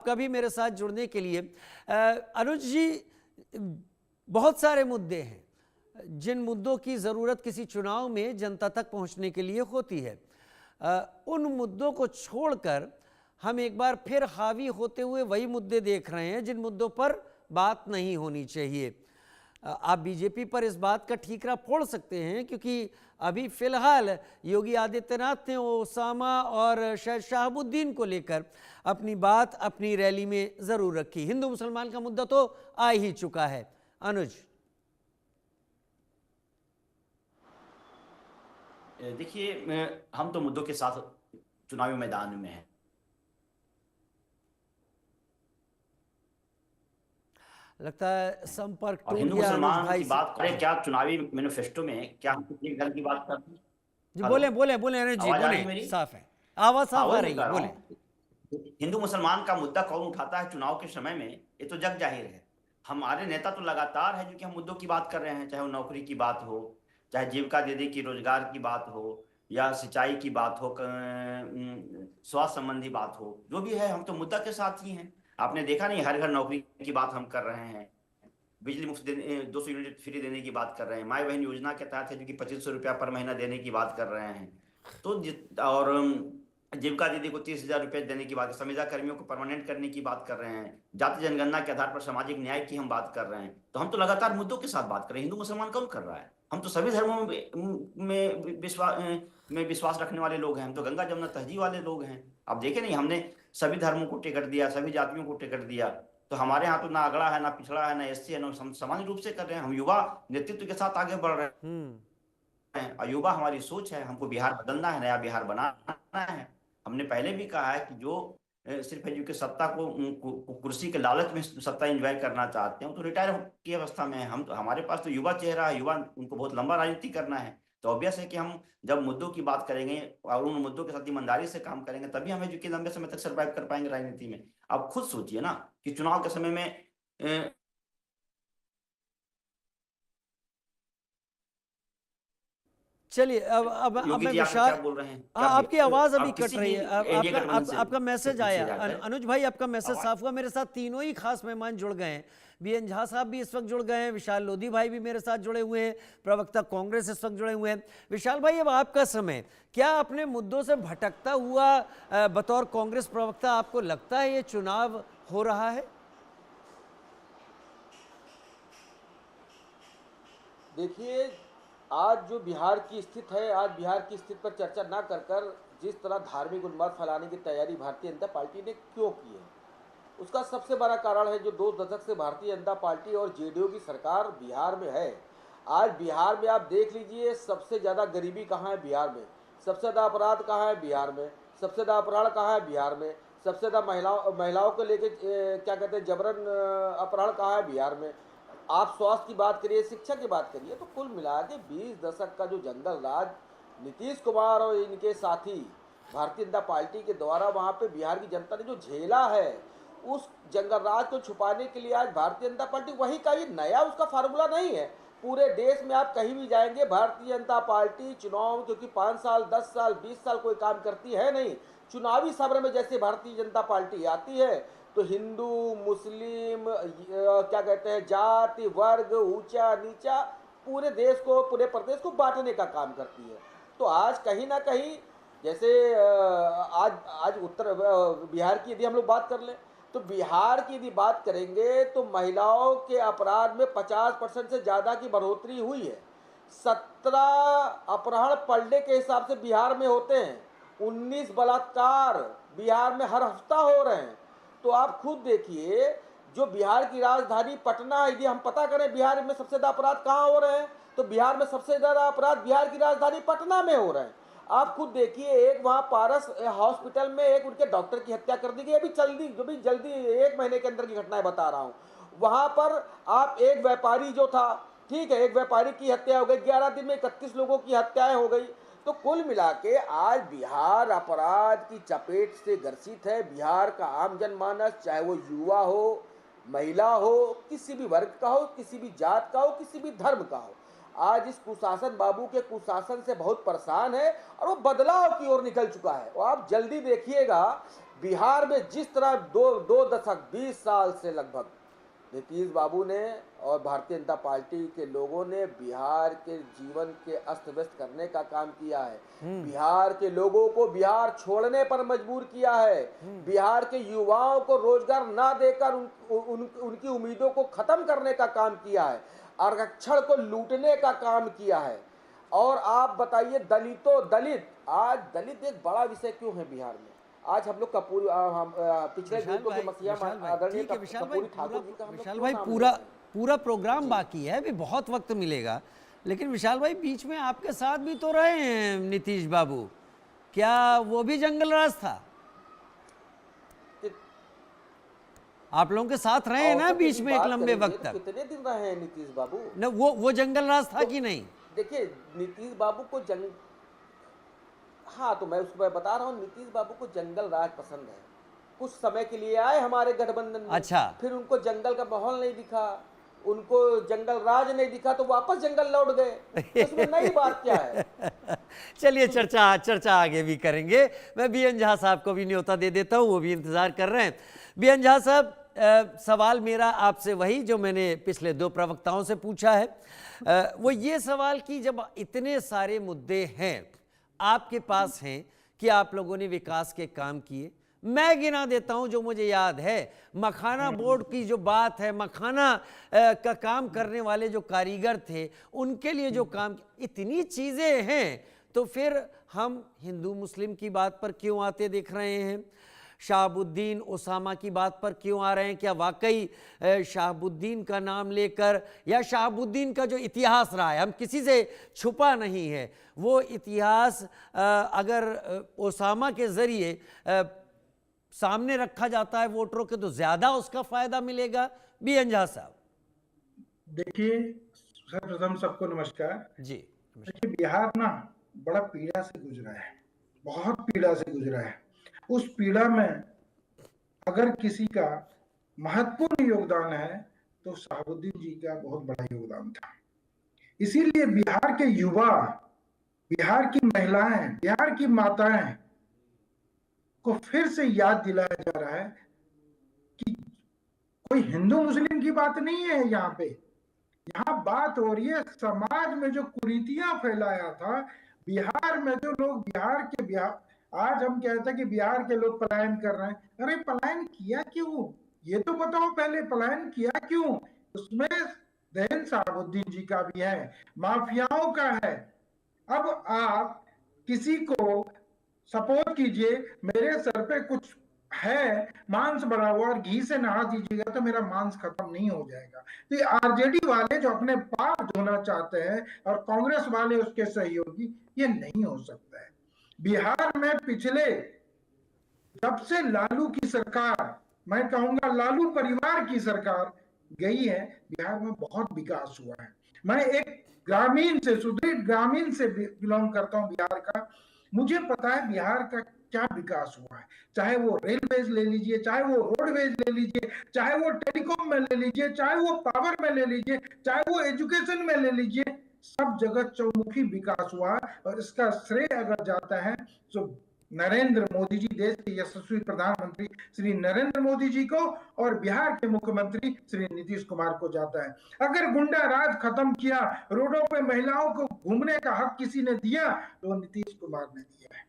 आपका भी मेरे साथ जुड़ने के लिए। अनुज जी, बहुत सारे मुद्दे हैं जिन मुद्दों की ज़रूरत किसी चुनाव में जनता तक पहुंचने के लिए होती है। उन मुद्दों को छोड़कर हम एक बार फिर हावी होते हुए वही मुद्दे देख रहे हैं जिन मुद्दों पर बात नहीं होनी चाहिए। आप बीजेपी पर इस बात का ठीकरा फोड़ सकते हैं क्योंकि अभी फिलहाल योगी आदित्यनाथ ने ओसामा और शायद शहाबुद्दीन को लेकर अपनी बात अपनी रैली में जरूर रखी। हिंदू मुसलमान का मुद्दा तो आ ही चुका है। अनुज, देखिए, हम तो मुद्दों के साथ चुनावी मैदान में हैं। लगता है संपर्क और टूट हिंदू गया अनुज मुसलमान भाई की से। बात करें, क्या चुनावी मैनिफेस्टो में क्या हम किसी दल की बात करते हैं? जी हेलो, बोले बोले बोले अनुज जी, आवाज आ रही बोले, है मेरी? साफ है, आवाज हाँ, साफ आ वही मैं रही कह है, रहा बोले। हूँ। हिंदू मुसलमान का मुद्दा कौन उठाता है चुनाव के समय में, ये तो जग जाहिर है। हमारे नेता तो लगातार है जो कि हम मुद्दों की बात कर रहे हैं, चाहे वो नौकरी की बात हो, चाहे जीविका दीदी की रोजगार की बात हो, या सिंचाई की बात हो, स्वास्थ्य संबंधी बात हो, जो भी है हम तो मुद्दा के साथ ही हैं। आपने देखा नहीं, हर घर नौकरी की बात हम कर रहे हैं, बिजली मुफ्त देने, 200 यूनिट फ्री देने की बात कर रहे हैं, माई बहन योजना के तहत है जो कि 2500 रुपया पर महीना देने की बात कर रहे हैं। तो और जीविका दीदी को 30,000 रुपये देने की बात, संविदा कर्मियों को परमानेंट करने की बात कर रहे हैं, जाति जनगणना के आधार पर सामाजिक न्याय की हम बात कर रहे हैं। तो हम तो लगातार मुद्दों के साथ बात कर रहे हैं। हिंदू मुसलमान कौन कर रहा है? हम तो सभी धर्मों में विश्वास रखने वाले लोग हैं। हम तो गंगा जमुना तहजीब वाले लोग हैं। आप देखे नहीं, हमने सभी धर्मों को टिकट दिया, सभी जातियों को टिकट दिया। तो हमारे यहाँ तो ना अगड़ा है, ना पिछड़ा है, ना एससी है, ना, हम सामान्य रूप से कर रहे हैं। हम युवा नेतृत्व के साथ आगे बढ़ रहे हैं और युवा हमारी सोच है। हमको बिहार बदलना है, नया बिहार बनाना है। हमने पहले भी कहा है कि जो सिर्फ एजुके सत्ता को कुर्सी के लालच में सत्ता एंजॉय करना चाहते हैं तो रिटायर की अवस्था में है। हम तो, हमारे पास तो युवा चेहरा है, युवा, उनको बहुत लंबा राजनीति करना है। तो ऑब्वियस है कि हम जब मुद्दों की बात करेंगे और उन मुद्दों के साथ ईमानदारी से काम करेंगे तभी हम एजुके लंबे समय तक सर्वाइव कर पाएंगे राजनीति में। आप खुद सोचिए ना कि चुनाव के समय में चलिए, अब योगी मैं जी आकर विशाल, क्या बोल रहे हैं, क्या आपकी आवाज अभी आप कट किसी रही भी है। एनडीए गठबंधन आपका से मैसेज पूछिए आया। जाकर। अनुज भाई, आपका मैसेज आवाज साफ हुआ। मेरे साथ तीनों ही खास मेहमान जुड़ गए हैं। बीएन झा साहब भी इस वक्त जुड़ गए हैं, विशाल लोधी भाई भी मेरे साथ जुड़े हुए हैं, प्रवक्ता कांग्रेस इस वक्त जुड़े हुए हैं। विशाल भाई, अब आपका समय, क्या अपने मुद्दों से भटकता हुआ बतौर कांग्रेस प्रवक्ता आपको लगता है ये चुनाव हो रहा है? देखिए, आज जो बिहार की स्थिति है, आज बिहार की स्थिति पर चर्चा ना कर कर जिस तरह धार्मिक उन्माद फैलाने की तैयारी भारतीय जनता पार्टी ने क्यों की है, उसका सबसे बड़ा कारण है जो 2 दशक से भारतीय जनता पार्टी और जेडीयू की सरकार बिहार में है। आज बिहार में आप देख लीजिए, सबसे ज़्यादा गरीबी कहाँ है बिहार में, सबसे ज़्यादा अपराध कहाँ है बिहार में, सबसे ज़्यादा अपहरण कहाँ है बिहार में, सबसे ज़्यादा महिलाओं को लेके क्या कहते हैं जबरन अपहरण कहाँ है बिहार में। आप स्वास्थ्य की बात करिए, शिक्षा की बात करिए, तो कुल मिला के 20 दशक का जो जंगल राज नीतीश कुमार और इनके साथी भारतीय जनता पार्टी के द्वारा वहाँ पे बिहार की जनता ने जो झेला है, उस जंगल राज को छुपाने के लिए आज भारतीय जनता पार्टी वही का ही नया उसका फार्मूला नहीं है। पूरे देश में आप कहीं भी जाएंगे, भारतीय जनता पार्टी चुनाव, क्योंकि 5 साल 10 साल 20 साल कोई काम करती है नहीं, चुनावी सत्र में जैसे भारतीय जनता पार्टी आती है तो हिंदू मुस्लिम क्या कहते हैं जाति वर्ग ऊंचा नीचा पूरे देश को, पूरे प्रदेश को बांटने का काम करती है। तो आज कहीं ना कहीं जैसे आज आज उत्तर बिहार की यदि हम लोग बात कर लें तो बिहार की यदि बात करेंगे तो महिलाओं के अपराध में 50% से ज़्यादा की बढ़ोतरी हुई है। 17 अपहरण पर डे के हिसाब से बिहार में होते हैं, 19 बलात्कार बिहार में हर हफ्ता हो रहे हैं। तो आप खुद देखिए, जो बिहार की राजधानी पटना है, यदि हम पता करें बिहार में सबसे ज़्यादा अपराध कहाँ हो रहे हैं, तो बिहार में सबसे ज़्यादा अपराध बिहार की राजधानी पटना में हो रहे हैं। आप खुद देखिए, एक वहाँ पारस हॉस्पिटल में एक उनके डॉक्टर की हत्या कर दी गई, अभी जल्दी 1 महीने के अंदर की घटनाएं बता रहा हूँ। वहाँ पर आप एक व्यापारी जो था, ठीक है, एक व्यापारी की हत्या हो गई, 11 दिन में 31 लोगों की हत्याएं हो गई। तो कुल मिला के आज बिहार अपराध की चपेट से ग्रसित है। बिहार का आम जनमानस, चाहे वो युवा हो, महिला हो, किसी भी वर्ग का हो, किसी भी जात का हो, किसी भी धर्म का हो, आज इस कुशासन बाबू के कुशासन से बहुत परेशान है और वो बदलाव की ओर निकल चुका है। और आप जल्दी देखिएगा, बिहार में जिस तरह दो दशक 20 साल से लगभग नीतीश बाबू ने और भारतीय जनता पार्टी के लोगों ने बिहार के जीवन के अस्त व्यस्त करने का काम किया है, बिहार के लोगों को बिहार छोड़ने पर मजबूर किया है, बिहार के युवाओं को रोजगार ना देकर उनकी उम्मीदों को खत्म करने का काम किया है, आरक्षण को लूटने का काम किया है। और आप बताइए दलित आज दलित एक बड़ा विषय क्यों है बिहार में? आज हम लोग पिछले दिनों के मसीहा आदरणीय कर्पूरी ठाकुर जी का हम लोग विशाल क्यों भाई नाम पूरा लेते हैं? पूरा प्रोग्राम बाकी है, अभी बहुत वक्त मिलेगा, लेकिन विशाल भाई बीच में आपके साथ भी तो रहे हैं नीतीश बाबू, क्या वो भी जंगल राज था? आप लोगों के साथ रहे हैं ना औसत बीच की में एक बात लंबे करेंगे वक्त तो तक? कितने दिन रहे हैं नीतीश बाबू? न वो जंगल राज था कि नहीं? देखिए नीतीश बाबू को हाँ, तो मैं उसको बता रहा हूँ, नीतीश बाबू को जंगल राज पसंद है। कुछ समय के लिए आए हमारे गठबंधन में, अच्छा। फिर उनको जंगल का माहौल नहीं दिखा, उनको जंगल राज नहीं दिखा, तो वापस जंगल लौट गए। तो इसमें नई बात क्या है? चलिए चर्चा आगे भी करेंगे। मैं बीएन झा साहब को भी न्योता दे देता हूँ, वो भी इंतजार कर रहे हैं। बीएन झा साहब, सवाल मेरा आपसे वही जो मैंने पिछले दो प्रवक्ताओं से पूछा है, वो ये सवाल कि जब इतने सारे मुद्दे हैं आपके पास हैं कि आप लोगों ने विकास के काम किए, मैं गिना देता हूं जो मुझे याद है। मखाना बोर्ड की जो बात है, मखाना का काम करने वाले जो कारीगर थे उनके लिए जो काम, इतनी चीजें हैं, तो फिर हम हिंदू मुस्लिम की बात पर क्यों आते दिख रहे हैं? शहाबुद्दीन ओसामा की बात पर क्यों आ रहे हैं? क्या वाकई शहाबुद्दीन का नाम लेकर, या शहाबुद्दीन का जो इतिहास रहा है, हम किसी से छुपा नहीं है, वो इतिहास अगर ओसामा के ज़रिए सामने रखा जाता है वोटरों के, तो ज़्यादा उसका फ़ायदा मिलेगा? बीएन झा साहब। देखिए, सर्वप्रथम सबको नमस्कार जी। देखिए, बिहार ना बड़ा पीड़ा से गुजरा है, बहुत पीड़ा से गुजरा है। उस पीड़ा में अगर किसी का महत्वपूर्ण योगदान है तो शहाबुद्दीन जी का बहुत बड़ा योगदान था। इसीलिए बिहार के युवा, बिहार की महिलाएं, बिहार की माताएं को फिर से याद दिलाया जा रहा है कि कोई हिंदू मुस्लिम की बात नहीं है यहाँ पे। यहाँ बात हो रही है समाज में जो कुरीतियां फैलाया था, बिहार में जो लोग बिहार आज हम कहते हैं कि बिहार के लोग पलायन कर रहे हैं। अरे पलायन किया क्यों, ये तो बताओ पहले, पलायन किया क्यों? उसमें देन शहाबुद्दीन जी का भी है, माफियाओं का है। अब आप किसी को सपोज कीजिए, मेरे सर पे कुछ है मांस बढ़ा हुआ और घी से नहा दीजिएगा तो मेरा मांस खत्म नहीं हो जाएगा। तो ये आरजेडी वाले जो अपने पाप धोना चाहते हैं और कांग्रेस वाले उसके सहयोगी, ये नहीं हो सकता है। बिहार में पिछले जब से लालू की सरकार, मैं कहूंगा लालू परिवार की सरकार गई है, बिहार में बहुत विकास हुआ है। मैं एक ग्रामीण से, सुदृढ़ ग्रामीण से बिलोंग करता हूं बिहार का, मुझे पता है बिहार का क्या विकास हुआ है। चाहे वो रेलवेज ले लीजिए, चाहे वो रोडवेज ले लीजिए, चाहे वो टेलीकॉम में ले लीजिए, चाहे वो पावर में ले लीजिए, चाहे वो एजुकेशन में ले लीजिए, सब जगह चौमुखी विकास हुआ। और इसका श्रेय अगर जाता है तो नरेंद्र मोदी जी, देश के यशस्वी प्रधानमंत्री श्री नरेंद्र मोदी जी को, और बिहार के मुख्यमंत्री श्री नीतीश कुमार को जाता है। अगर गुंडा राज खत्म किया, रोडों पे महिलाओं को घूमने का हक किसी ने दिया, तो नीतीश कुमार ने दिया है।